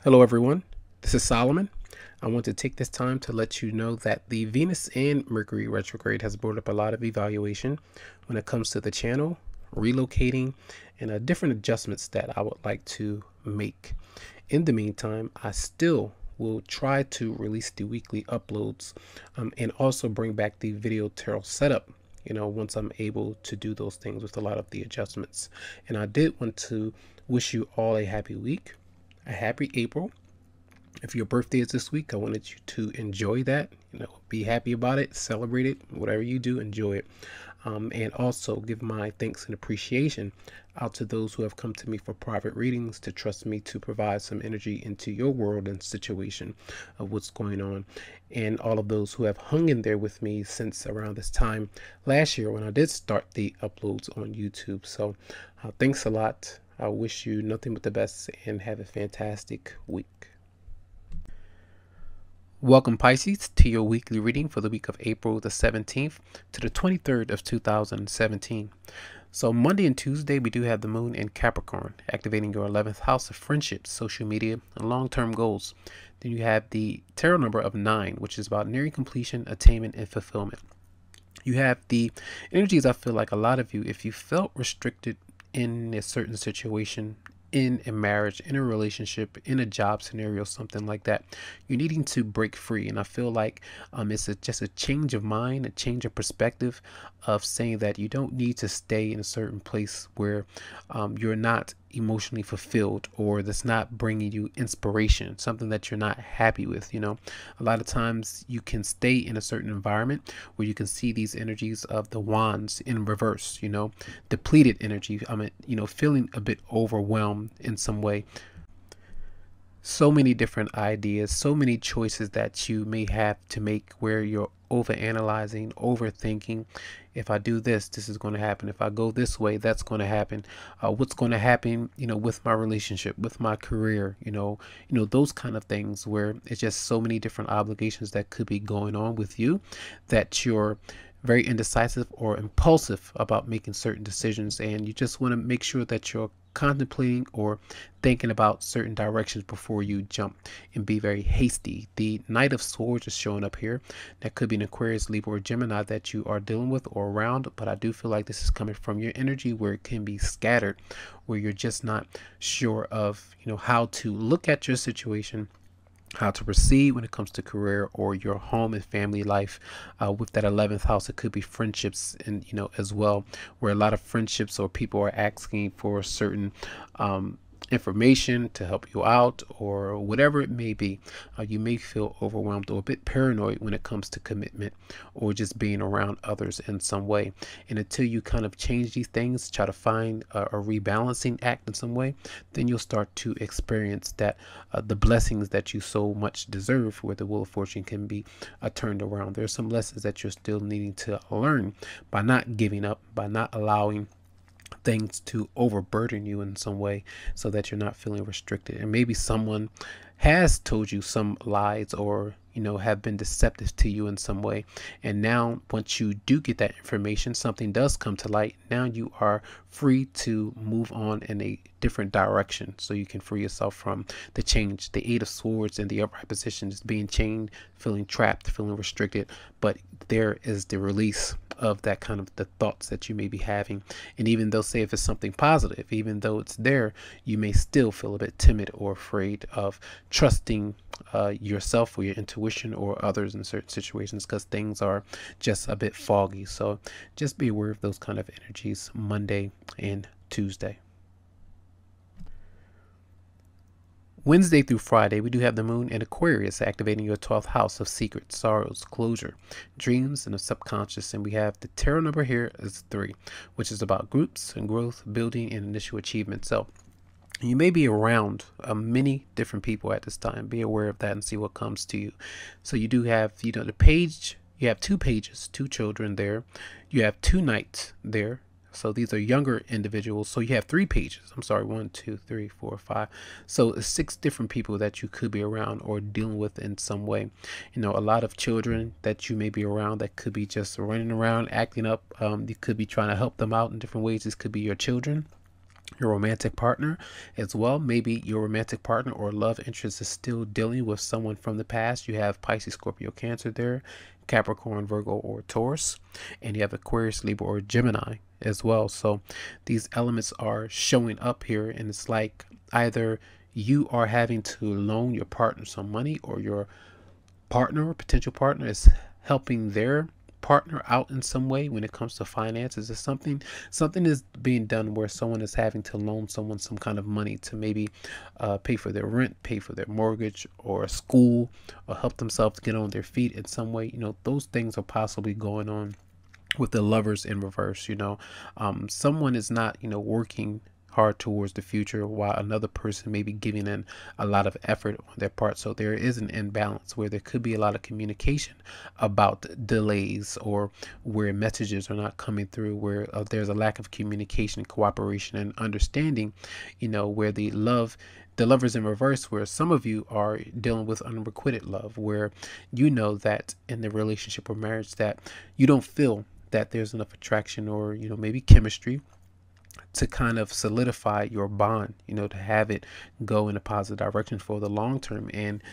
Hello everyone, this is Solomon. I want to take this time to let you know that the Venus and Mercury retrograde has brought up a lot of evaluation when it comes to the channel, relocating, and different adjustments that I would like to make. In the meantime, I still will try to release the weekly uploads and also bring back the video tarot setup, once I'm able to do those things with a lot of the adjustments. And I did want to wish you all a happy week, a happy April. If your birthday is this week, I wanted you to enjoy that, be happy about it, celebrate it, whatever you do, enjoy it. And also give my thanks and appreciation out to those who have come to me for private readings to trust me to provide some energy into your world and situation of what's going on. And all of those who have hung in there with me since around this time last year when I did start the uploads on YouTube. So thanks a lot. I wish you nothing but the best and have a fantastic week. Welcome, Pisces, to your weekly reading for the week of April the 17th to the 23rd of 2017. So Monday and Tuesday, we do have the moon in Capricorn, activating your 11th house of friendships, social media, and long-term goals. Then you have the tarot number of 9, which is about nearing completion, attainment, and fulfillment. You have the energies. I feel like a lot of you, if you felt restricted in a certain situation, in a marriage, in a relationship, in a job scenario, something like that, you're needing to break free. And I feel like it's just a change of mind, a change of perspective of saying that you don't need to stay in a certain place where you're not emotionally fulfilled, or that's not bringing you inspiration, something that you're not happy with. A lot of times you can stay in a certain environment where you can see these energies of the wands in reverse, depleted energy. Feeling a bit overwhelmed in some way. So many different ideas, so many choices that you may have to make where you're overanalyzing, overthinking. If I do this, this is going to happen. If I go this way, that's going to happen. What's going to happen, with my relationship, with my career, those kind of things where it's just so many different obligations that could be going on with you that you're very indecisive or impulsive about making certain decisions, and you just want to make sure that you're contemplating or thinking about certain directions before you jump and be very hasty. The Knight of Swords is showing up here. That could be an Aquarius, Libra, or Gemini that you are dealing with or around, but I do feel like this is coming from your energy where it can be scattered, where you're just not sure of how to look at your situation, how to proceed when it comes to career or your home and family life. With that 11th house, it could be friendships, and as well, where a lot of friendships or people are asking for certain information to help you out or whatever it may be. You may feel overwhelmed or a bit paranoid when it comes to commitment or just being around others in some way. And until you kind of change these things, try to find a rebalancing act in some way, then you'll start to experience that the blessings that you so much deserve, where the wheel of fortune can be turned around. There's some lessons that you're still needing to learn by not giving up, by not allowing things to overburden you in some way, so that you're not feeling restricted. And maybe someone has told you some lies, or have been deceptive to you in some way, and now once you do get that information, something does come to light. Now you are free to move on in a different direction, so you can free yourself from the change. The Eight of Swords in the upright position is being chained, feeling trapped, feeling restricted, but there is the release of that kind of the thoughts that you may be having. And even though, say if it's something positive, even though it's there, you may still feel a bit timid or afraid of trusting yourself or your intuition or others in certain situations, because things are just a bit foggy. So just be aware of those kind of energies Monday and Tuesday. Wednesday through Friday, we do have the moon in Aquarius, activating your 12th house of secrets, sorrows, closure, dreams, and the subconscious. And we have the tarot number here is 3, which is about groups and growth, building, and initial achievement. So you may be around many different people at this time. Be aware of that and see what comes to you. So you do have, the page. You have 2 pages, 2 children there. You have 2 knights there. So these are younger individuals. So you have 3 pages. I'm sorry, 1, 2, 3, 4, 5. So 6 different people that you could be around or dealing with in some way. A lot of children that you may be around that could be just running around, acting up. You could be trying to help them out in different ways. This could be your children. your romantic partner as well. Maybe your romantic partner or love interest is still dealing with someone from the past. You have Pisces, Scorpio, Cancer there, Capricorn, Virgo, or Taurus, and you have Aquarius, Libra, or Gemini as well. So these elements are showing up here, and it's like either you are having to loan your partner some money, or your partner or potential partner is helping their partner out in some way when it comes to finances. Is something is being done where someone is having to loan someone some kind of money to maybe pay for their rent, pay for their mortgage or school, or help themselves get on their feet in some way. Those things are possibly going on with the Lovers in reverse. Someone is not working hard towards the future, while another person may be giving in a lot of effort on their part. So there is an imbalance where there could be a lot of communication about delays, or where messages are not coming through, where there's a lack of communication, cooperation, and understanding. Where the Lovers in reverse, where some of you are dealing with unrequited love, where that in the relationship or marriage that you don't feel that there's enough attraction, or maybe chemistry to kind of solidify your bond, to have it go in a positive direction for the long term. And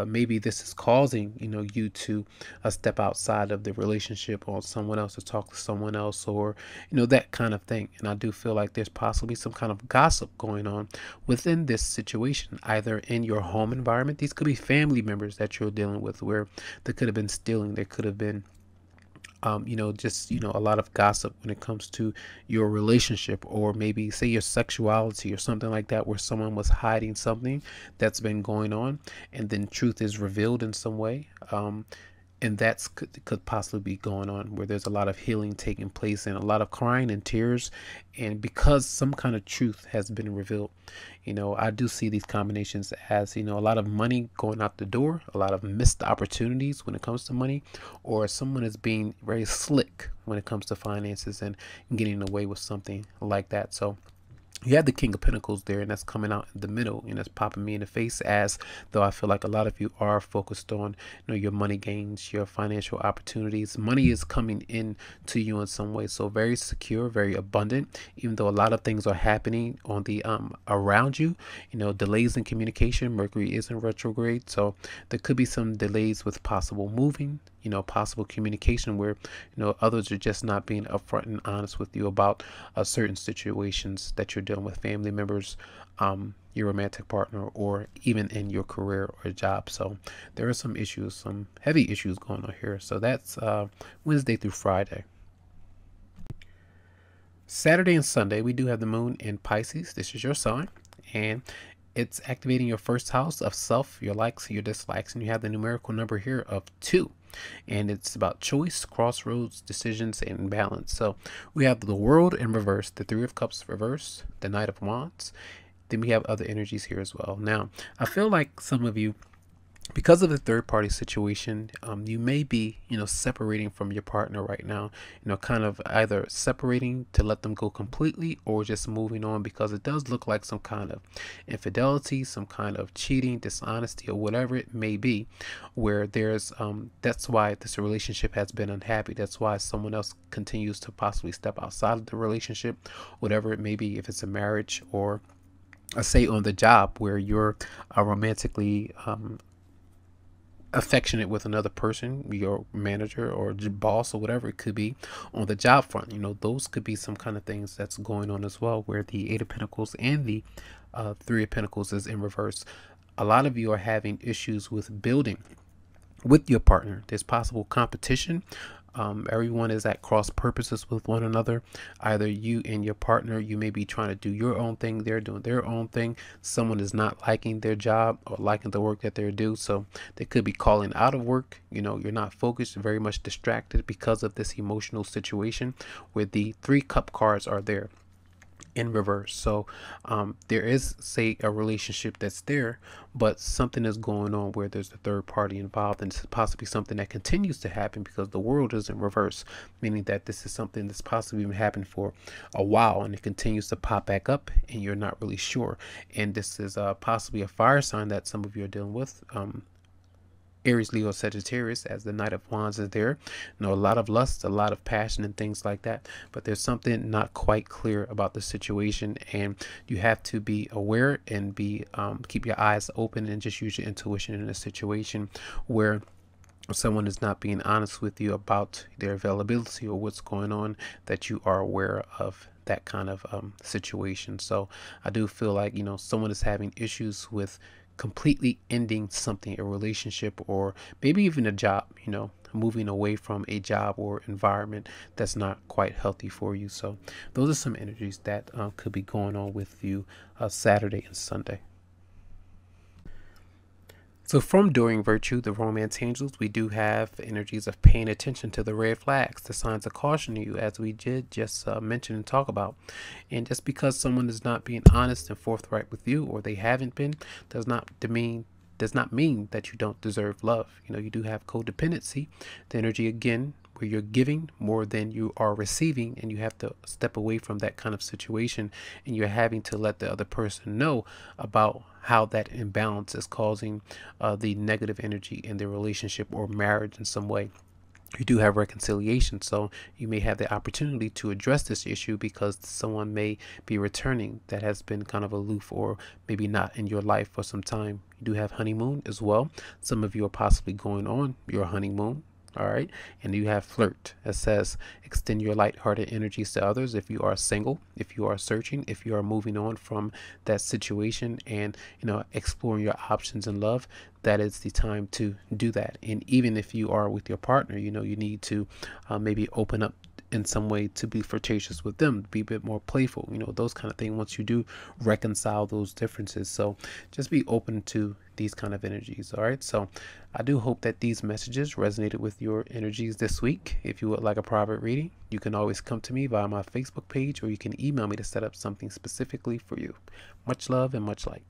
maybe this is causing, you to step outside of the relationship on someone else, to talk to someone else, or, that kind of thing. And I do feel like there's possibly some kind of gossip going on within this situation, either in your home environment. These could be family members that you're dealing with, where there could have been stealing, there could have been just a lot of gossip when it comes to your relationship, or maybe say your sexuality or something like that, where someone was hiding something that's been going on, and then truth is revealed in some way. And that's could possibly be going on, where there's a lot of healing taking place and a lot of crying and tears, and because some kind of truth has been revealed. I do see these combinations as a lot of money going out the door, a lot of missed opportunities when it comes to money, or someone is being very slick when it comes to finances and getting away with something like that. So you have the King of Pentacles there, and that's coming out in the middle, and that's popping me in the face, as though I feel like a lot of you are focused on your money gains, your financial opportunities. Money is coming in to you in some way, so very secure, very abundant, even though a lot of things are happening on the around you. Delays in communication. Mercury is in retrograde, so there could be some delays with possible moving, possible communication, where others are just not being upfront and honest with you about certain situations that you're dealing with, family members, your romantic partner, or even in your career or job. So there are some issues, some heavy issues going on here. So that's Wednesday through Friday. Saturday and Sunday, we do have the moon in Pisces. This is your sign, and it's activating your first house of self, your likes, your dislikes, and you have the numerical number here of 2. And it's about choice, crossroads, decisions, and balance. So we have the World in reverse, the Three of Cups reverse, the Knight of Wands. Then we have other energies here as well. Now, I feel like some of you, because of the third party situation, you may be separating from your partner right now, kind of either separating to let them go completely, or just moving on, because it does look like some kind of infidelity, some kind of cheating, dishonesty, or whatever it may be, where there's that's why this relationship has been unhappy. That's why someone else continues to possibly step outside of the relationship, whatever it may be, if it's a marriage, or say on the job, where you're romantically affectionate with another person, your manager or boss, or whatever it could be on the job front. Those could be some kind of things that's going on as well, where the Eight of Pentacles and the Three of Pentacles is in reverse. A lot of you are having issues with building with your partner. There's possible competition. Everyone is at cross purposes with one another. Either you and your partner, you may be trying to do your own thing, they're doing their own thing. Someone is not liking their job or liking the work that they're doing, so they could be calling out of work. You're not focused, very much distracted because of this emotional situation, where the 3 cup cards are there in reverse. So there is, say, a relationship that's there, but something is going on where there's a third party involved, and it's possibly something that continues to happen because the world is in reverse, meaning that this is something that's possibly been happening for a while, and it continues to pop back up, and you're not really sure. And this is possibly a fire sign that some of you are dealing with. Aries, Leo, Sagittarius, as the Knight of Wands is there. A lot of lust, a lot of passion and things like that, but there's something not quite clear about the situation, and you have to be aware and be keep your eyes open and just use your intuition in a situation where someone is not being honest with you about their availability or what's going on, that you are aware of that kind of situation. So I do feel like, someone is having issues with completely ending something, a relationship, or maybe even a job, moving away from a job or environment that's not quite healthy for you. So those are some energies that could be going on with you Saturday and Sunday. So from During Virtue, the Romance Angels, we do have energies of paying attention to the red flags, the signs of caution to you, as we did just mention and talk about. And just because someone is not being honest and forthright with you, or they haven't been, does not mean that you don't deserve love. You do have codependency, the energy again where you're giving more than you are receiving, and you have to step away from that kind of situation, and you're having to let the other person know about how that imbalance is causing the negative energy in the relationship or marriage in some way. You do have reconciliation, so you may have the opportunity to address this issue because someone may be returning that has been kind of aloof or maybe not in your life for some time. You do have honeymoon as well. Some of you are possibly going on your honeymoon. All right. And you have flirt. It says extend your lighthearted energies to others if you are single, if you are searching, if you are moving on from that situation and, exploring your options in love. That is the time to do that. And even if you are with your partner, you need to maybe open up in some way to be flirtatious with them, be a bit more playful, those kind of things once you do reconcile those differences. So just be open to these kind of energies. All right. So I do hope that these messages resonated with your energies this week. If you would like a private reading, you can always come to me via my Facebook page, or you can email me to set up something specifically for you. Much love and much light.